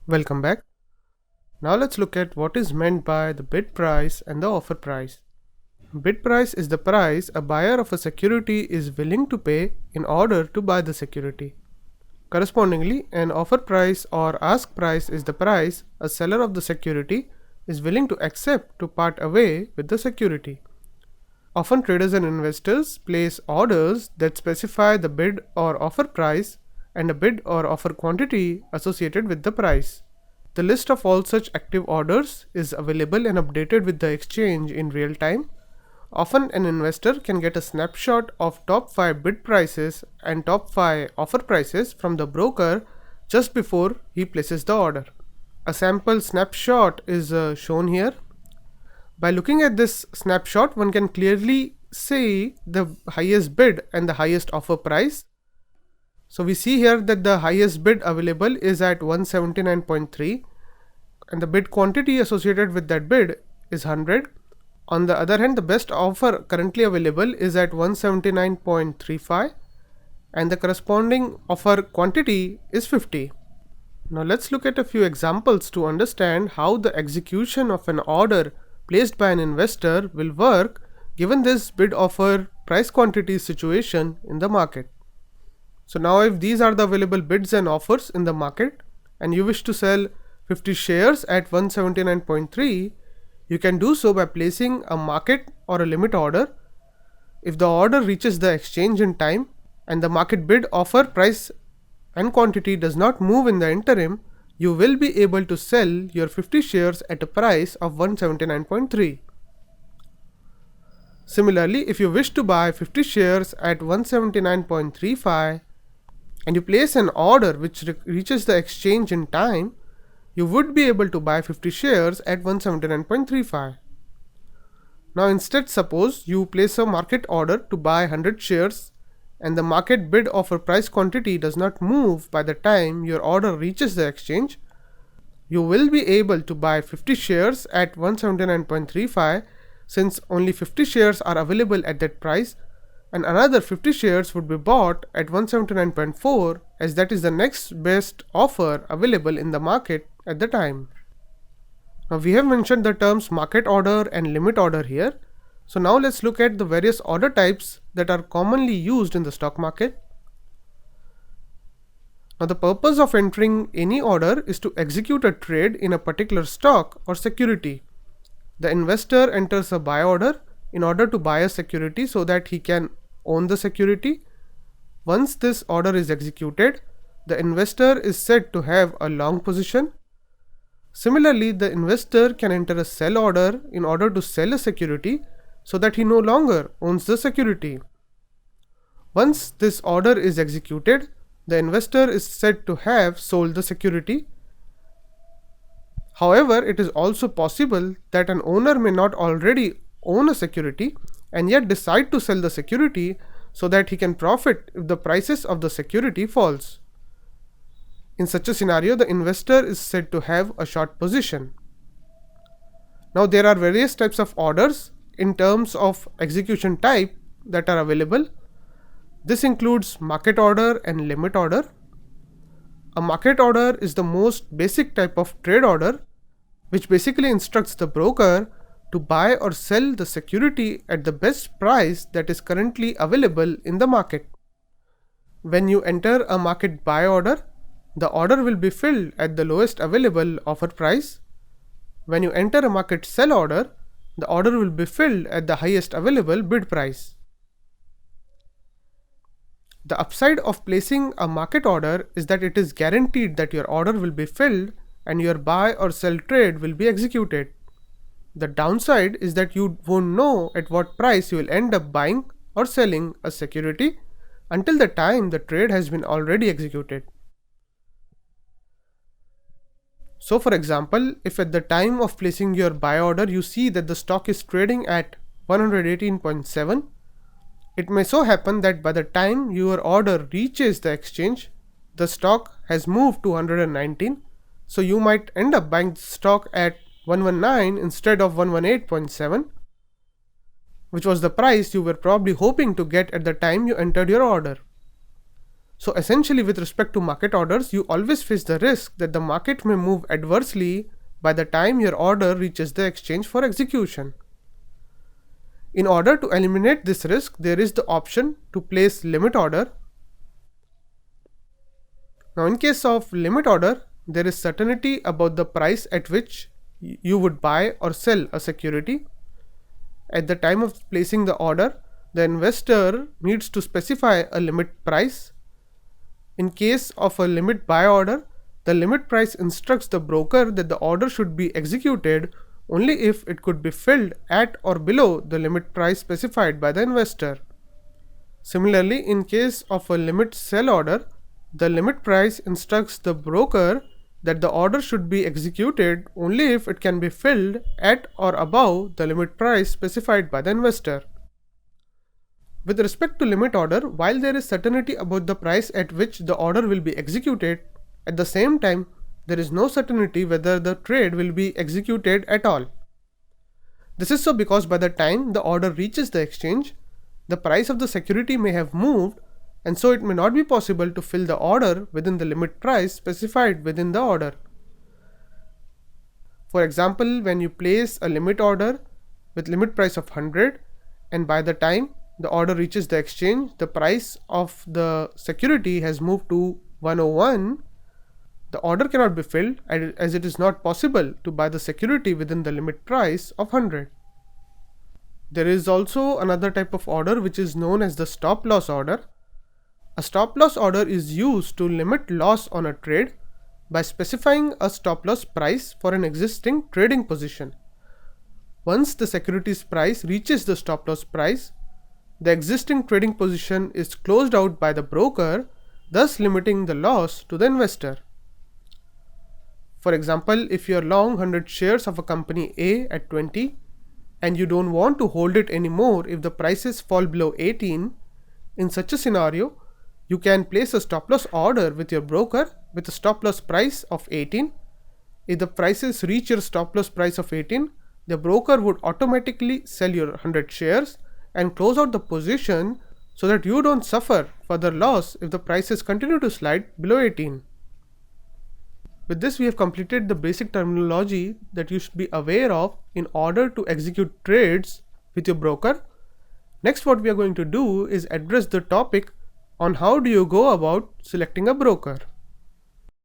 Welcome back. Now let's look at what is meant by the bid price and the offer price. Bid price is the price a buyer of a security is willing to pay in order to buy the security. Correspondingly, an offer price or ask price is the price a seller of the security is willing to accept to part away with the security. Often traders and investors place orders that specify the bid or offer price and a bid or offer quantity associated with the price. The list of all such active orders is available and updated with the exchange in real time. Often an investor can get a snapshot of top 5 bid prices and top 5 offer prices from the broker just before he places the order. A sample snapshot is shown here. By looking at this snapshot, one can clearly see the highest bid and the highest offer price. So we see here that the highest bid available is at 179.3 and the bid quantity associated with that bid is 100. On the other hand, the best offer currently available is at 179.35 and the corresponding offer quantity is 50. Now let's look at a few examples to understand how the execution of an order placed by an investor will work given this bid offer price quantity situation in the market. So now if these are the available bids and offers in the market and you wish to sell 50 shares at 179.3, you can do so by placing a market or a limit order. If the order reaches the exchange in time and the market bid offer price and quantity does not move in the interim, you will be able to sell your 50 shares at a price of 179.3. Similarly, if you wish to buy 50 shares at 179.35 and you place an order which reaches the exchange in time, you would be able to buy 50 shares at 179.35. Now instead, suppose you place a market order to buy 100 shares and the market bid offer price quantity does not move by the time your order reaches the exchange, you will be able to buy 50 shares at 179.35 since only 50 shares are available at that price and another 50 shares would be bought at 179.4 as that is the next best offer available in the market at the time. Now we have mentioned the terms market order and limit order here. So now let's look at the various order types that are commonly used in the stock market. Now the purpose of entering any order is to execute a trade in a particular stock or security. The investor enters a buy order in order to buy a security so that he can own the security. Once this order is executed, the investor is said to have a long position. Similarly, the investor can enter a sell order in order to sell a security so that he no longer owns the security. Once this order is executed, the investor is said to have sold the security. However, it is also possible that an owner may not already own a security and yet decide to sell the security so that he can profit if the prices of the security falls. In such a scenario, the investor is said to have a short position. Now there are various types of orders in terms of execution type that are available. This includes market order and limit order. A market order is the most basic type of trade order which basically instructs the broker to buy or sell the security at the best price that is currently available in the market. When you enter a market buy order, the order will be filled at the lowest available offer price. When you enter a market sell order, the order will be filled at the highest available bid price. The upside of placing a market order is that it is guaranteed that your order will be filled and your buy or sell trade will be executed. The downside is that you won't know at what price you will end up buying or selling a security until the time the trade has been already executed. So for example, if at the time of placing your buy order you see that the stock is trading at 118.7, it may so happen that by the time your order reaches the exchange, the stock has moved to 119, so you might end up buying the stock at 119 instead of 118.7, which was the price you were probably hoping to get at the time you entered your order. So essentially, with respect to market orders, you always face the risk that the market may move adversely by the time your order reaches the exchange for execution. In order to eliminate this risk, there is the option to place limit order. Now in case of limit order, there is certainty about the price at which you would buy or sell a security. At the time of placing the order, the investor needs to specify a limit price. In case of a limit buy order, the limit price instructs the broker that the order should be executed only if it could be filled at or below the limit price specified by the investor. Similarly, in case of a limit sell order, the limit price instructs the broker that the order should be executed only if it can be filled at or above the limit price specified by the investor. With respect to limit order, while there is certainty about the price at which the order will be executed, at the same time, there is no certainty whether the trade will be executed at all. This is so because by the time the order reaches the exchange, the price of the security may have moved, and so it may not be possible to fill the order within the limit price specified within the order. For example, when you place a limit order with limit price of 100, and by the time the order reaches the exchange, the price of the security has moved to 101, the order cannot be filled as it is not possible to buy the security within the limit price of 100. There is also another type of order which is known as the stop loss order. A stop loss order is used to limit loss on a trade by specifying a stop loss price for an existing trading position. Once the security's price reaches the stop loss price, the existing trading position is closed out by the broker, thus limiting the loss to the investor. For example, if you are long 100 shares of a company A at 20 and you don't want to hold it anymore if the prices fall below 18, in such a scenario, you can place a stop loss order with your broker with a stop loss price of 18. If the prices reach your stop loss price of 18, the broker would automatically sell your 100 shares and close out the position so that you don't suffer further loss if the prices continue to slide below 18. With this, we have completed the basic terminology that you should be aware of in order to execute trades with your broker. Next, what we are going to do is address the topic on how do you go about selecting a broker.